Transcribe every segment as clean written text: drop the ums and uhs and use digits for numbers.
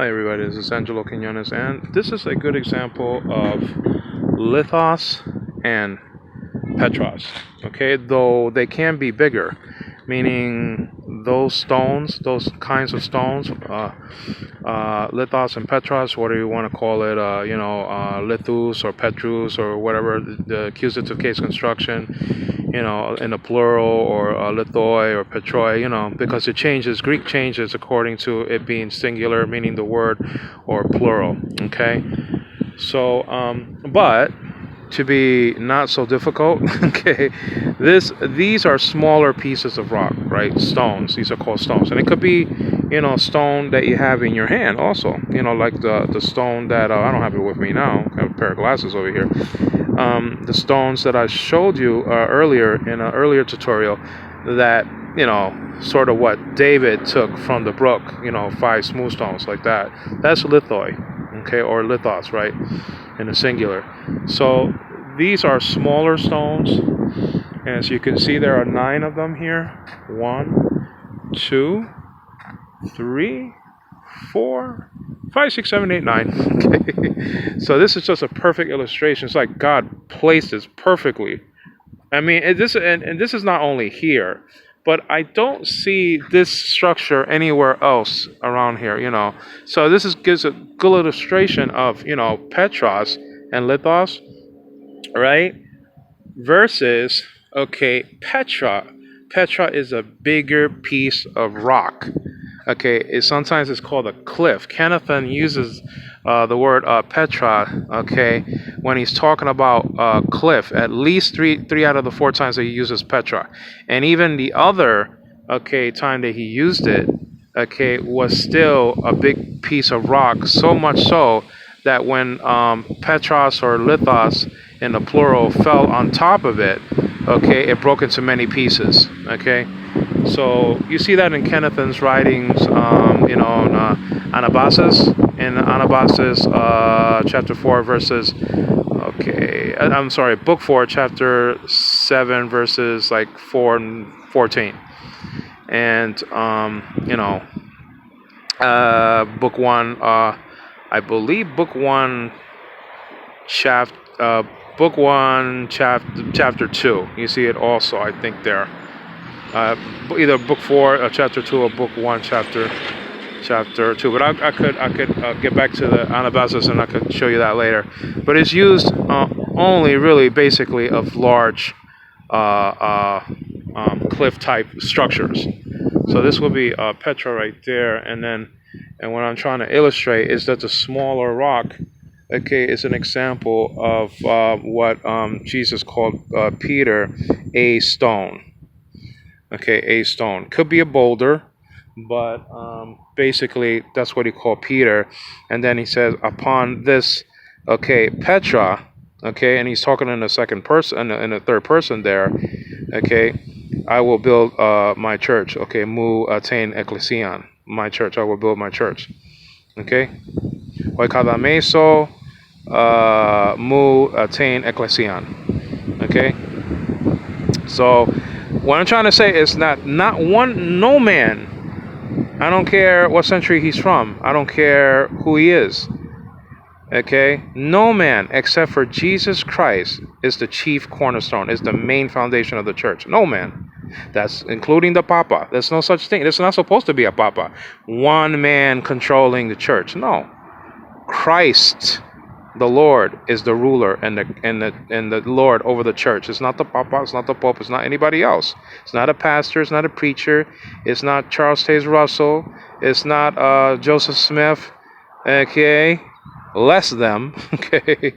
Hi everybody, this is Angelo Quinones, and this is a good example of lithos and petros. Okay, though they can be bigger, meaning those stones, those kinds of stones, lithos and petros, whatever you want to call it, lithus or petrus or whatever, the accusative case construction, in the plural, or lithoi or petroi, because it changes, Greek changes according to it being singular, meaning the word, or plural. Okay, so, but to be not so difficult, okay, these are smaller pieces of rock, right? Stones. These are called stones, and it could be, stone that you have in your hand, also, like the stone that I don't have it with me now. I have a pair of glasses over here. The stones that I showed you earlier in an earlier tutorial, that sort of what David took from the brook, 5 smooth stones like that. That's lithoi, okay, or lithos, right, in the singular. So these are smaller stones, and as you can see, there are 9 of them here. 1, 2, 3, 4, 5, 6, 7, 8, 9. Okay, so this is just a perfect illustration. It's like God placed this perfectly. I mean, this is not only here, but I don't see this structure anywhere else around here. So this gives a good illustration of Petros and lithos, right? Versus, okay, Petra. Petra is a bigger piece of rock. Okay, sometimes it's called a cliff. Kennethan uses the word Petra, okay, when he's talking about cliff. At least three out of the 4 times that he uses Petra. And even the other, okay, time that he used it, okay, was still a big piece of rock. So much so that when Petros or lithos in the plural fell on top of it, okay, it broke into many pieces. Okay, so you see that in Kennethan's writings, on Anabasis, in Anabasis, chapter 4, verses. Okay, I'm sorry, book 4, chapter 7, verses like 4 and 14, and book 1. I believe book 1, chapter 2. You see it also, I think, there. Either book 4, chapter 2, or book 1, chapter 2. But I could get back to the Anabasis, and I could show you that later. But it's used only really basically of large cliff type structures. So this will be Petra right there, and what I'm trying to illustrate is that the smaller rock, okay, is an example of what Jesus called Peter a stone. Okay, a stone. Could be a boulder, but basically that's what he called Peter. And then he says, upon this, okay, Petra, okay, and he's talking in the second person, in the third person there, okay, I will build my church, okay, mu attain ecclesian, my church, I will build my church, okay, oikada meso mu attain ecclesian, okay. So what I'm trying to say is no man, I don't care what century he's from, I don't care who he is, okay, no man except for Jesus Christ is the chief cornerstone, is the main foundation of the church. No man. That's including the Papa. There's no such thing. There's not supposed to be a Papa. One man controlling the church. No. Christ, the Lord, is the ruler and the Lord over the church. It's not the Papa, it's not the Pope, it's not anybody else. It's not a pastor, it's not a preacher, it's not Charles Taze Russell, it's not Joseph Smith, okay? Less them, okay?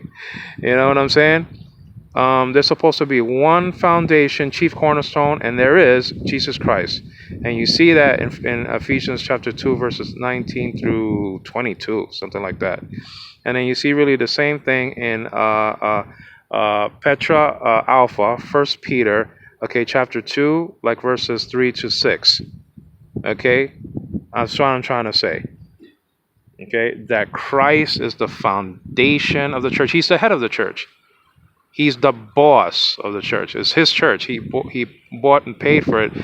You know what I'm saying? There's supposed to be one foundation, chief cornerstone, and there is Jesus Christ. And you see that in Ephesians chapter 2, verses 19 through 22, something like that. And then you see really the same thing in Petra Alpha, 1 Peter, okay, chapter 2, like verses 3 to 6. Okay? That's what I'm trying to say. Okay? That Christ is the foundation of the church. He's the head of the church. He's the boss of the church. It's his church. He bought and paid for it